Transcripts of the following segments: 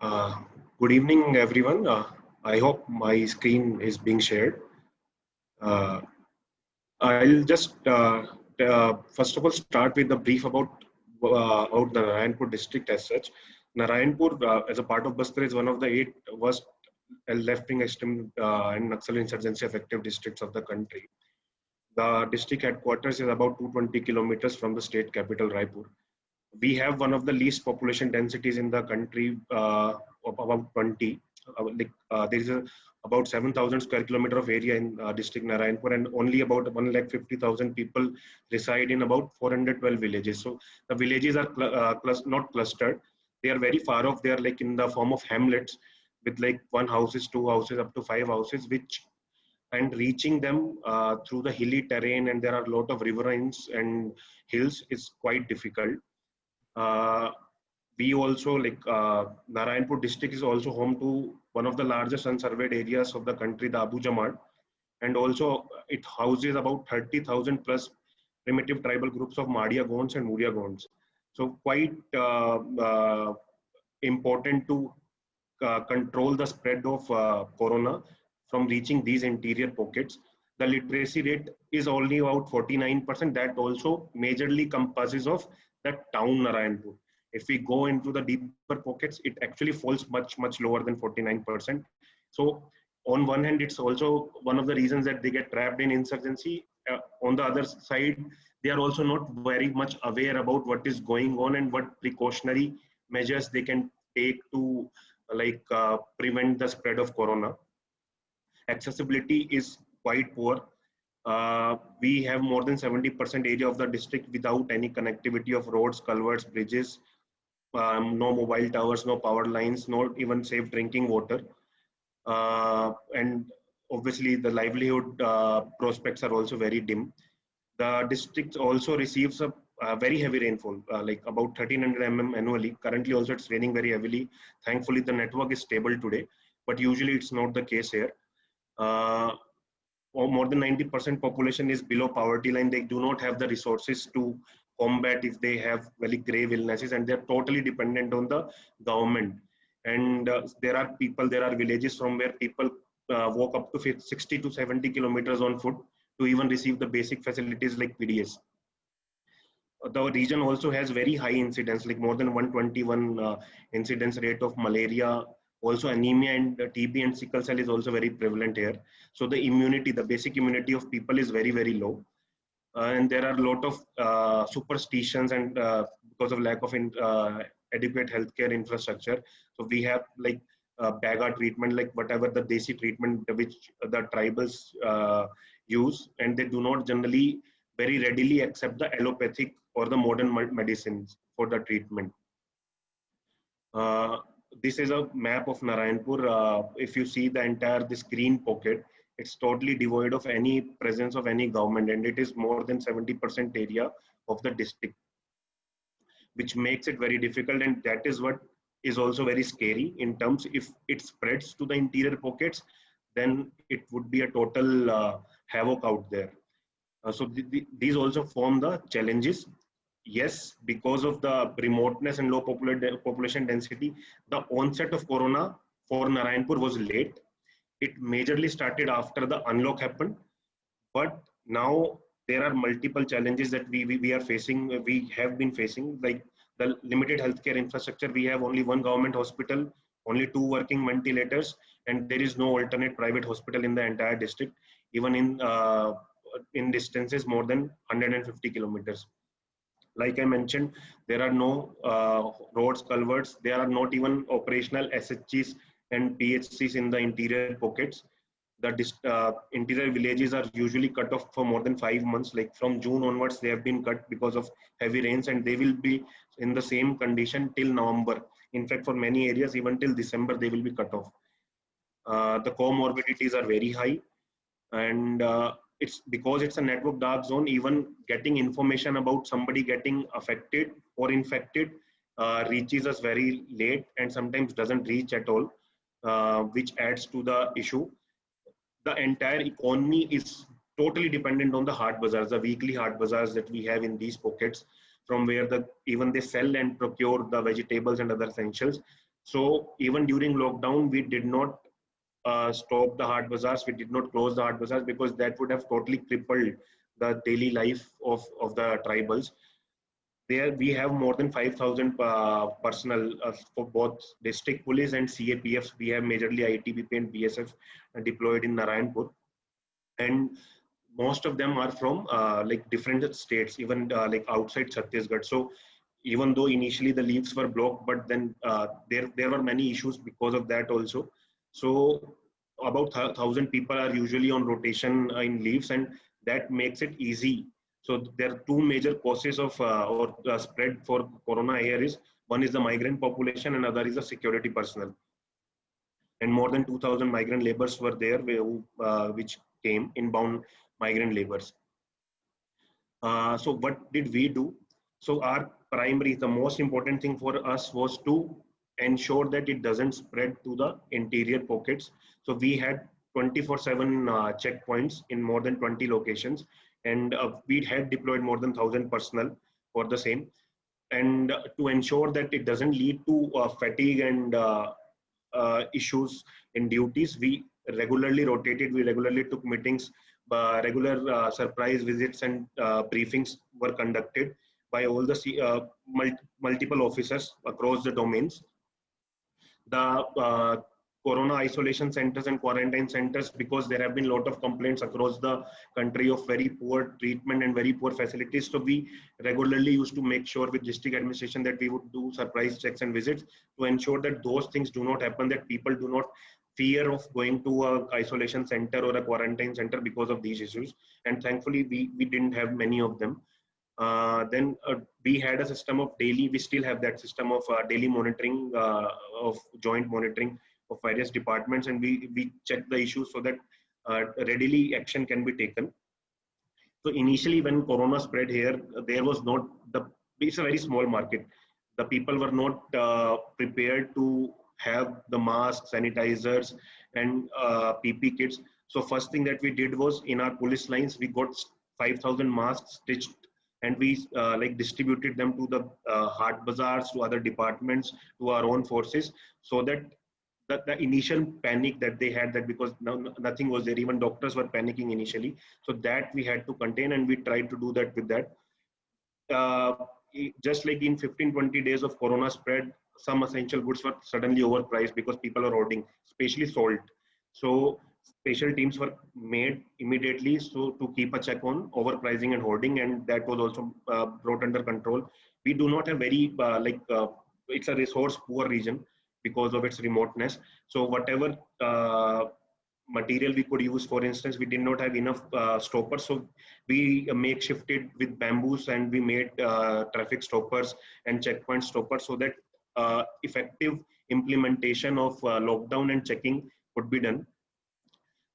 Uh, Good evening, everyone. I hope my screen is being shared. Uh, I'll just first of all start with a brief about the Narayanpur district as such. Narayanpur, as a part of Bastar, is one of the eight worst left-wing extreme and Naxal insurgency affected districts of the country. The district headquarters is about 220 kilometers from the state capital, Raipur. We have one of the least population densities in the country, of about 20. There is about 7,000 square kilometer of area in district Narayanpur, and only about 150,000 people reside in about 412 villages. So the villages are not clustered. They are very far off. They are like in the form of hamlets with like one houses, two houses, up to five houses, which and reaching them through the hilly terrain, and there are a lot of riverines and hills is quite difficult. uh, we also Narayanpur district is also home to one of the largest unsurveyed areas of the country, the Abu Jamad, and also it houses about 30,000 plus primitive tribal groups of Madia Gonds and Muria Gonds. So quite important to control the spread of corona from reaching these interior pockets. The literacy rate is only about 49%. That also majorly compasses of the town Narayanpur. If we go into the deeper pockets, it actually falls much lower than 49%. So on one hand, it's also one of the reasons that they get trapped in insurgency. On the other side, they are also not very much aware about what is going on and what precautionary measures they can take to prevent the spread of corona. Accessibility is quite poor. We have more than 70% area of the district without any connectivity of roads, culverts, bridges, no mobile towers, no power lines, not even safe drinking water. And obviously, the livelihood prospects are also very dim. The district also receives a very heavy rainfall, like about 1300 mm annually. Currently, also it's raining very heavily. Thankfully, the network is stable today, but usually it's not the case here. Uh, More than 90% population is below poverty line. They do not have the resources to combat if they have very grave illnesses, and they're totally dependent on the government. And there are villages from where people walk up to 60 to 70 kilometers on foot to even receive the basic facilities like PDS. The region also has very high incidence, like more than 121 incidence rate of malaria. Also, anemia and TB and sickle cell is also very prevalent here. So the immunity, the basic immunity of people is very low. And there are a lot of superstitions and because of lack of adequate healthcare infrastructure. So we have like baga treatment, like whatever the desi treatment which the tribals use, and they do not generally very readily accept the allopathic or the modern medicines for the treatment. Uh, this is a map of Narayanpur. If you see the entire this green pocket, it's totally devoid of any presence of any government, and it is more than 70% area of the district, which makes it very difficult. And that is what is also very scary in terms, if it spreads to the interior pockets, then it would be a total havoc out there. These also form the challenges. Yes, because of the remoteness and low population density, the onset of corona for Narayanpur was late. It majorly started after the unlock happened, but now there are multiple challenges that we are facing, we have been facing, like the limited healthcare infrastructure. We have only one government hospital, only two working ventilators, and there is no alternate private hospital in the entire district, even in distances more than 150 kilometers. Like I mentioned, there are no roads, culverts. There are not even operational SHGs and PHCs in the interior pockets. The interior villages are usually cut off for more than 5 months. Like from June onwards, they have been cut because of heavy rains, and they will be in the same condition till November. In fact, for many areas, even till December, they will be cut off. The comorbidities are very high, and it's because it's a network dark zone. Even getting information about somebody getting affected or infected reaches us very late, and sometimes doesn't reach at all, which adds to the issue. The entire economy is totally dependent on the hard bazaars, the weekly hard bazaars that we have in these pockets, from where even they sell and procure the vegetables and other essentials. So even during lockdown, we did not stop the Haat Bazaars. We did not close the Haat Bazaars because that would have totally crippled the daily life of the tribals. There we have more than 5,000 personnel for both district police and CAPFs. We have majorly ITBP and BSF deployed in Narayanpur, and most of them are from like different states, even like outside Chhattisgarh. So even though initially the leaves were blocked, but then there were many issues because of that also. So about 1,000 people are usually on rotation in leaves, and that makes it easy. So there are two major causes of or spread for corona here is, one is the migrant population and other is the security personnel. And more than 2,000 migrant laborers were there which came inbound migrant laborers. So what did we do? So our primary, the most important thing for us was to ensure that it doesn't spread to the interior pockets. So we had 24/7 checkpoints in more than 20 locations, and we had deployed more than 1,000 personnel for the same. And to ensure that it doesn't lead to fatigue and issues in duties, we regularly rotated, we regularly took meetings, regular surprise visits and briefings were conducted by all the multiple officers across the domains. The corona isolation centers and quarantine centers, because there have been a lot of complaints across the country of very poor treatment and very poor facilities. So we regularly used to make sure with district administration that we would do surprise checks and visits to ensure that those things do not happen, that people do not fear of going to a isolation center or a quarantine center because of these issues. And thankfully we didn't have many of them. Then we had a system of daily, we still have that system of daily monitoring, of joint monitoring of various departments, and we check the issues so that readily action can be taken. So initially when corona spread here, there was not the, it's a very small market. The people were not prepared to have the masks, sanitizers, and PP kits. So first thing that we did was in our police lines, we got 5,000 masks stitched, and we like distributed them to the Haat Bazaars, to other departments, to our own forces, so that the initial panic that they had, that because nothing was there, even doctors were panicking initially, so that we had to contain, and we tried to do that with that. uh, just like in 15-20 days of corona spread, some essential goods were suddenly overpriced because people are hoarding, especially salt. So special teams were made immediately so to keep a check on overpricing and hoarding, and that was also brought under control. We do not have very it's a resource poor region because of its remoteness. So whatever material we could use, for instance, we did not have enough stoppers, so we makeshifted with bamboos, and we made traffic stoppers and checkpoint stoppers so that effective implementation of lockdown and checking could be done.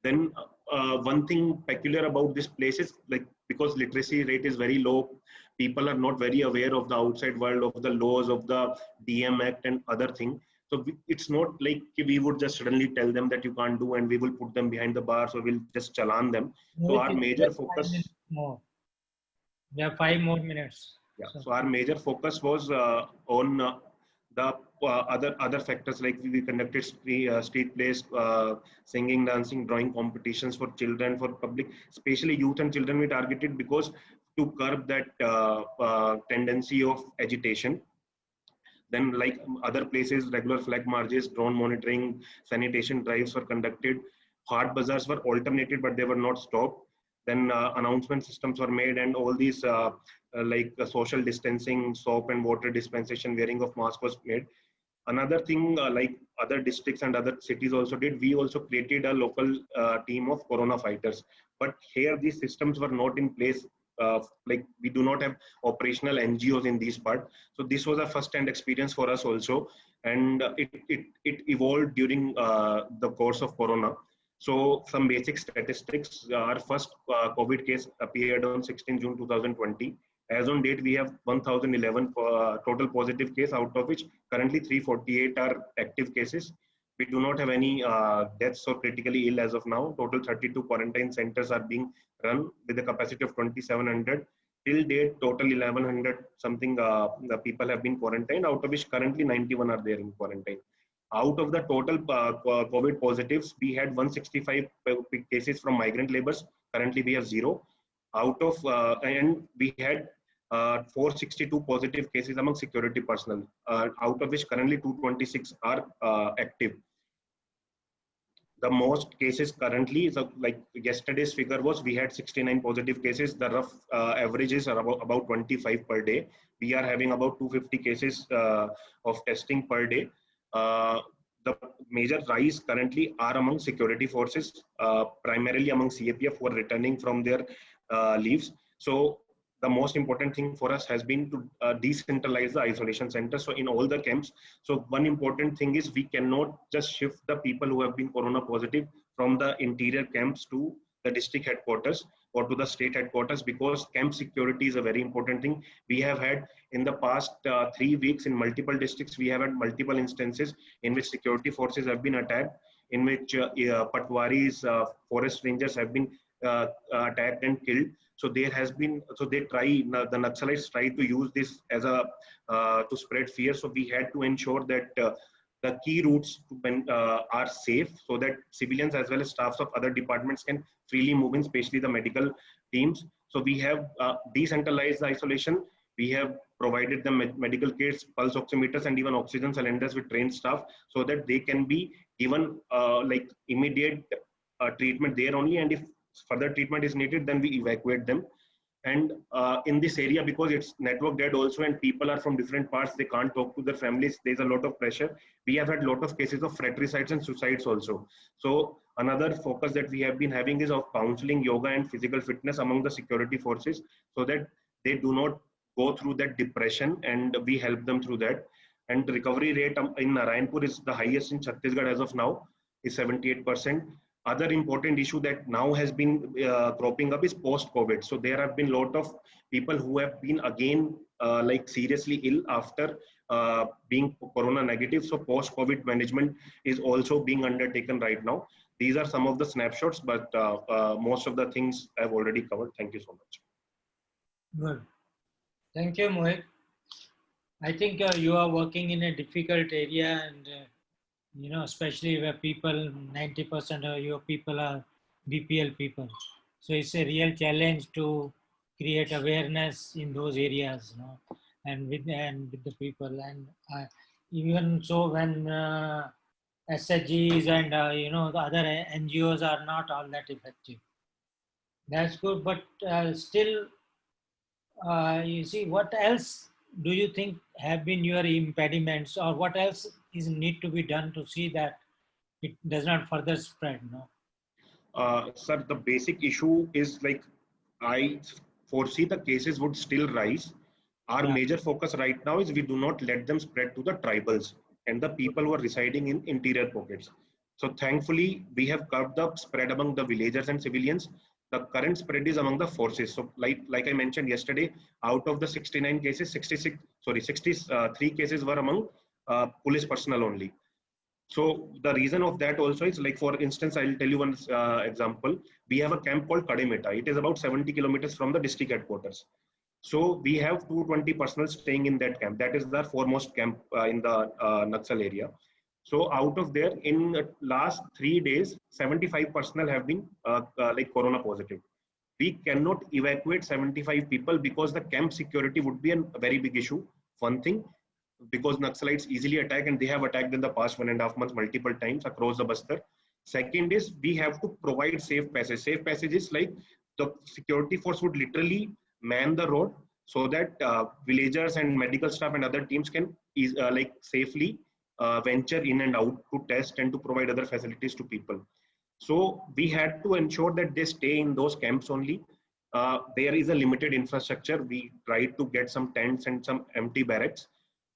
Then one thing peculiar about this place is, like, because literacy rate is very low, people are not very aware of the outside world, of the laws of the DM Act and other thing. So it's not like we would just suddenly tell them that you can't do, and we will put them behind the bars, or we'll just challan them. So our Mohit, major just 5 minutes focus, more. We have 5 more minutes. yeah. So, So our major focus was on the other factors, like we conducted street plays, singing, dancing, drawing competitions for children, for public, especially youth and children we targeted, because to curb that tendency of agitation. Then, like other places, regular flag marches, drone monitoring, sanitation drives were conducted. Haat Bazaars were alternated, but they were not stopped. Then announcement systems were made, and all these social distancing, soap and water dispensation, wearing of mask was made. Another thing, like other districts and other cities also did, we also created a local team of corona fighters. But here these systems were not in place. Like we do not have operational NGOs in this part. So this was a first-hand experience for us also, and it evolved during the course of corona. So some basic statistics. Our first COVID case appeared on 16 June 2020. As on date, we have 1,011 total positive case, out of which currently 348 are active cases. We do not have any deaths or critically ill as of now. Total 32 quarantine centers are being run with a capacity of 2,700. Till date, total 1,100 something the people have been quarantined, out of which currently 91 are there in quarantine. Out of the total COVID positives, we had 165 cases from migrant laborers. Currently, we have 0. And we had 462 positive cases among security personnel, out of which currently 226 are active. The most cases currently, so like yesterday's figure was, we had 69 positive cases. The rough average is about 25 per day. We are having about 250 cases of testing per day. The major rise currently are among security forces, primarily among CAPF who are returning from their leaves. So the most important thing for us has been to decentralize the isolation center. So in all the camps, so one important thing is we cannot just shift the people who have been corona positive from the interior camps to the district headquarters or to the state headquarters, because camp security is a very important thing. We have had in the past 3 weeks in multiple districts, we have had multiple instances in which security forces have been attacked, in which Patwaris, forest rangers have been attacked and killed. So there has been, so the Naxalites try to use this as a to spread fear. So we had to ensure that the key routes are safe, so that civilians as well as staffs of other departments can freely move in, especially the medical teams. So we have decentralized the isolation. We have provided them medical kits, pulse oximeters, and even oxygen cylinders with trained staff, so that they can be given like immediate treatment there only. And if further treatment is needed, then we evacuate them. And in this area, because it's network dead also, and people are from different parts, they can't talk to their families, there's a lot of pressure. We have had a lot of cases of fratricides and suicides also. So another focus that we have been having is of counseling, yoga, and physical fitness among the security forces, so that they do not go through that depression, and we help them through that. And the recovery rate in Narayanpur is the highest in Chhattisgarh as of now, is 78%. Other important issue that now has been cropping up is post-COVID. So there have been a lot of people who have been again like seriously ill after being corona negative. So post-COVID management is also being undertaken right now. These are some of the snapshots, but most of the things I've already covered. Thank you so much. Good. Thank you, Mohit. I think you are working in a difficult area, and you know, especially where people, 90% of your people are BPL people. So it's a real challenge to create awareness in those areas, you know, and with the people. And even so, when SHGs and you know, the other NGOs are not all that effective. That's good, but still, you see, what else do you think have been your impediments, or what else is need to be done to see that it does not further spread? No. Sir, the basic issue is like, I foresee the cases would still rise. Our major focus right now is we do not let them spread to the tribals and the people who are residing in interior pockets. So thankfully, we have curbed the spread among the villagers and civilians. The current spread is among the forces. So like I mentioned yesterday, out of the 69 cases, 63 cases were among police personnel only. So the reason of that also is, like, for instance, I'll tell you one example. We have a camp called Kademeta. It is about 70 kilometers from the district headquarters. So we have 220 personnel staying in that camp. That is the foremost camp in the Naxal area. So out of there, in the last 3 days, 75 personnel have been like corona positive. We cannot evacuate 75 people because the camp security would be a very big issue. One thing, because Naxalites easily attack, and they have attacked in the past 1.5 months multiple times across the Bastar. Second is, we have to provide safe passage. Safe passage is like the security force would literally man the road so that villagers and medical staff and other teams can like safely venture in and out to test and to provide other facilities to people. So we had to ensure that they stay in those camps only. There is a limited infrastructure. We tried to get some tents and some empty barracks,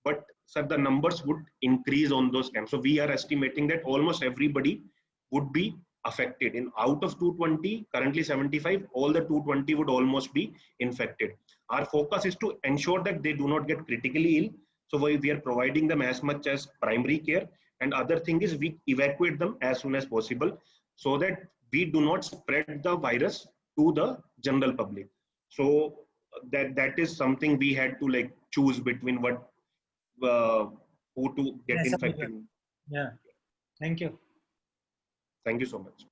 but sir, the numbers would increase on those camps. So we are estimating that almost everybody would be affected. In out of 220, currently 75, all the 220 would almost be infected. Our focus is to ensure that they do not get critically ill. So we are providing them as much as primary care. And other thing is, we evacuate them as soon as possible so that we do not spread the virus to the general public. So that is something we had to like choose between what who to get infected. Yeah. Thank you. Thank you so much.